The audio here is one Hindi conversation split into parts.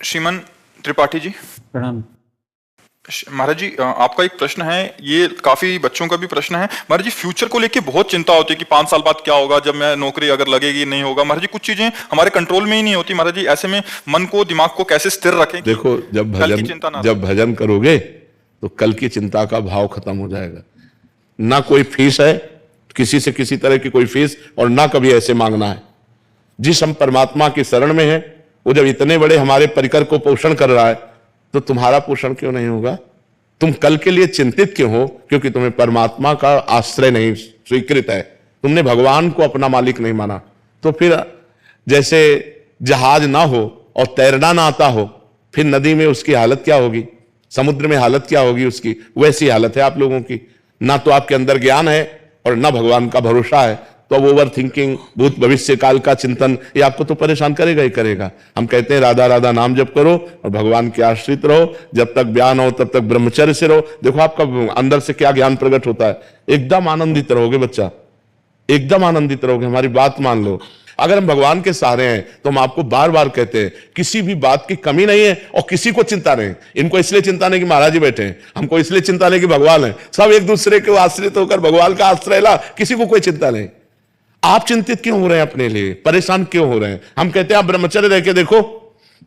श्रीमान त्रिपाठी जी, प्रणाम महाराज जी। आपका एक प्रश्न है, ये काफी बच्चों का भी प्रश्न है महाराज जी। फ्यूचर को लेके बहुत चिंता होती है कि 5 साल बाद क्या होगा, जब मैं नौकरी अगर लगेगी नहीं होगा। महाराज जी कुछ चीजें हमारे कंट्रोल में ही नहीं होती महाराज जी। ऐसे में मन को, दिमाग को कैसे स्थिर रखें? देखो, जब भजन करोगे तो कल की चिंता का भाव खत्म हो जाएगा। ना कोई फीस है, किसी से किसी तरह की कोई फीस, और ना कभी ऐसे मांगना है। जिस हम परमात्मा की शरण में है, वो जब इतने बड़े हमारे परिकर को पोषण कर रहा है, तो तुम्हारा पोषण क्यों नहीं होगा? तुम कल के लिए चिंतित क्यों हो? क्योंकि तुम्हें परमात्मा का आश्रय नहीं स्वीकृत है, तुमने भगवान को अपना मालिक नहीं माना। तो फिर जैसे जहाज ना हो और तैरना ना आता हो, फिर नदी में उसकी हालत क्या होगी, समुद्र में हालत क्या होगी उसकी? वैसी हालत है आप लोगों की। ना तो आपके अंदर ज्ञान है और ना भगवान का भरोसा है। तो अब ओवर थिंकिंग, भूत भविष्य काल का चिंतन, ये आपको तो परेशान करेगा ही करेगा। हम कहते हैं राधा राधा नाम जप करो और भगवान के आश्रित रहो। जब तक ज्ञान हो तब तक ब्रह्मचर्य से रहो। देखो आपका अंदर से क्या ज्ञान प्रकट होता है। एकदम आनंदित रहोगे बच्चा, एकदम आनंदित रहोगे। हमारी बात मान लो। अगर हम भगवान के सहारे हैं तो हम आपको बार बार कहते हैं किसी भी बात की कमी नहीं है और किसी को चिंता नहीं। इनको इसलिए चिंता नहीं कि महाराज जी बैठे हैं, हमको इसलिए चिंता नहीं कि भगवान है। सब एक दूसरे के आश्रित होकर भगवान का आश्रय ला, किसी को कोई चिंता नहीं। आप चिंतित क्यों हो रहे हैं अपने लिए, परेशान क्यों हो रहे हैं? हम कहते हैं आप ब्रह्मचर्य रह के देखो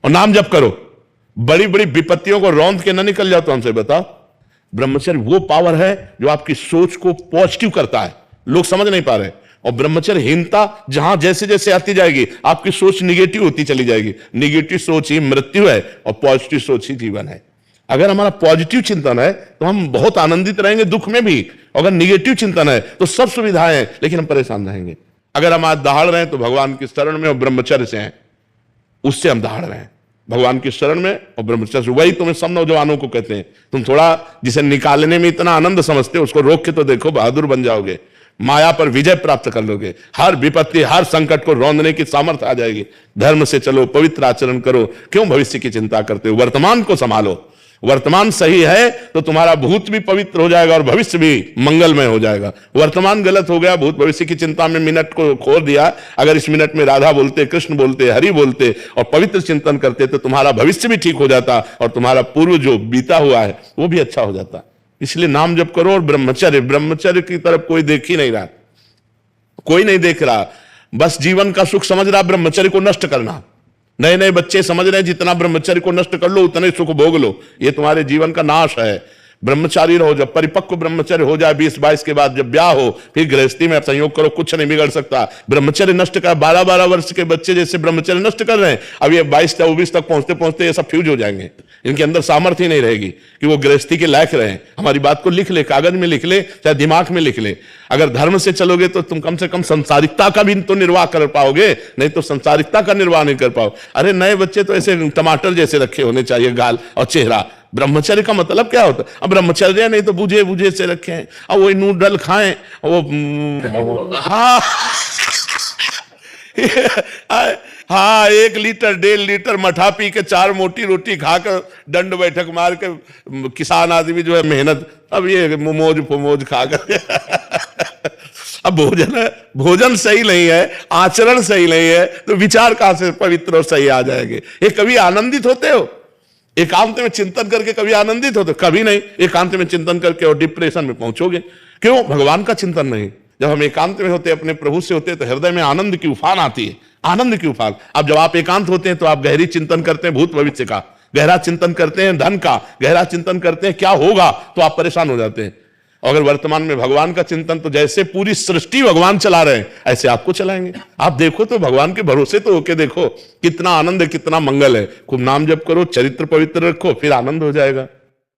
और नाम जप करो, बड़ी बड़ी विपत्तियों को रौंद के ना निकल जाओ। तो हमसे बताओ, ब्रह्मचर्य वो पावर है जो आपकी सोच को पॉजिटिव करता है। लोग समझ नहीं पा रहे। और ब्रह्मचर्यहीनता जहां जैसे जैसे आती जाएगी, आपकी सोच निगेटिव होती चली जाएगी। निगेटिव सोच ही मृत्यु है और पॉजिटिव सोच ही जीवन है। अगर हमारा पॉजिटिव चिंतन है तो हम बहुत आनंदित रहेंगे दुख में भी। अगर निगेटिव चिंतन है तो सब सुविधाएं हैं लेकिन हम परेशान रहेंगे। अगर हम आज दहाड़ रहे हैं तो भगवान की शरण में और ब्रह्मचर्य से हैं, उससे हम दहाड़ रहे हैं। भगवान की शरण में और ब्रह्मचर्य से। वही तुम्हें सब नौजवानों को कहते हैं, तुम थोड़ा जिसे निकालने में इतना आनंद समझते हो, उसको रोक के तो देखो, बहादुर बन जाओगे। माया पर विजय प्राप्त कर लोगे। हर विपत्ति, हर संकट को रौंदने की सामर्थ्य आ जाएगी। धर्म से चलो, पवित्र आचरण करो। क्यों भविष्य की चिंता करते हो? वर्तमान को संभालो। वर्तमान सही है तो तुम्हारा भूत भी पवित्र हो जाएगा और भविष्य भी मंगलमय हो जाएगा। वर्तमान गलत हो गया, भूत भविष्य की चिंता में मिनट को खो दिया। अगर इस मिनट में राधा बोलते, कृष्ण बोलते, हरि बोलते और पवित्र चिंतन करते तो तुम्हारा भविष्य भी ठीक हो जाता और तुम्हारा पूर्व जो बीता हुआ है वो भी अच्छा हो जाता। इसलिए नाम जप करो और ब्रह्मचर्य की तरफ कोई देख ही नहीं रहा, कोई नहीं देख रहा। बस जीवन का सुख समझ रहा ब्रह्मचर्य को नष्ट करना। नए नए बच्चे समझ रहे हैं जितना ब्रह्मचर्य को नष्ट कर लो उतने सुख भोग लो। ये तुम्हारे जीवन का नाश है। ब्रह्मचारी रहो। जब परिपक्व ब्रह्मचर्य हो जाए 20-22 के बाद, जब ब्याह हो, फिर गृहस्थी में संयोग करो, कुछ नहीं बिगड़ सकता। ब्रह्मचर्य नष्ट कर 12-12 वर्ष के बच्चे जैसे ब्रह्मचर्य नष्ट कर रहे हैं, अब ये 22-24 तक पहुंचते पहुंचते ये सब फ्यूज हो जाएंगे। इनके अंदर सामर्थ्य ही नहीं रहेगी कि वो गृहस्थी के लायक रहे। हमारी बात को लिख ले, कागज में लिख ले, चाहे दिमाग में लिख ले। अगर धर्म से चलोगे तो तुम कम से कम संसारिकता का भी तो निर्वाह कर पाओगे, नहीं तो संसारिकता का निर्वाह नहीं कर पाओ। अरे नए बच्चे तो ऐसे टमाटर जैसे रखे होने चाहिए गाल और चेहरा। ब्रह्मचर्य का मतलब क्या होता है? अब ब्रह्मचर्य नहीं तो बुझे बुझे से रखे हैं। अब वही नूडल खाएं, हाँ 1 लीटर 1.5 लीटर मठा पी के 4 मोटी रोटी खाकर दंड बैठक मार के किसान आदमी जो है मेहनत, अब ये मोमोज खाकर अब भोजन सही नहीं है, आचरण सही नहीं है, तो विचार कहां से पवित्र और सही आ जाएंगे? ये कभी आनंदित होते हो? एकांत में चिंतन करके कभी आनंदित होते? कभी नहीं। एकांत में चिंतन करके और डिप्रेशन में पहुंचोगे। क्यों? भगवान का चिंतन नहीं। जब हम एकांत में होते, अपने प्रभु से होते, तो हृदय में आनंद की उफान आती है। आनंद की उफान। अब जब आप एकांत होते हैं तो आप गहरी चिंतन करते हैं भूत भविष्य का, गहरा चिंतन करते हैं धन का, गहरा चिंतन करते हैं क्या होगा, तो आप परेशान हो जाते हैं। अगर वर्तमान में भगवान का चिंतन, तो जैसे पूरी सृष्टि भगवान चला रहे हैं ऐसे आपको चलाएंगे। आप देखो तो भगवान के भरोसे तो होके देखो, कितना आनंद है, कितना मंगल है। खूब नाम जप करो, चरित्र पवित्र रखो, फिर आनंद हो जाएगा।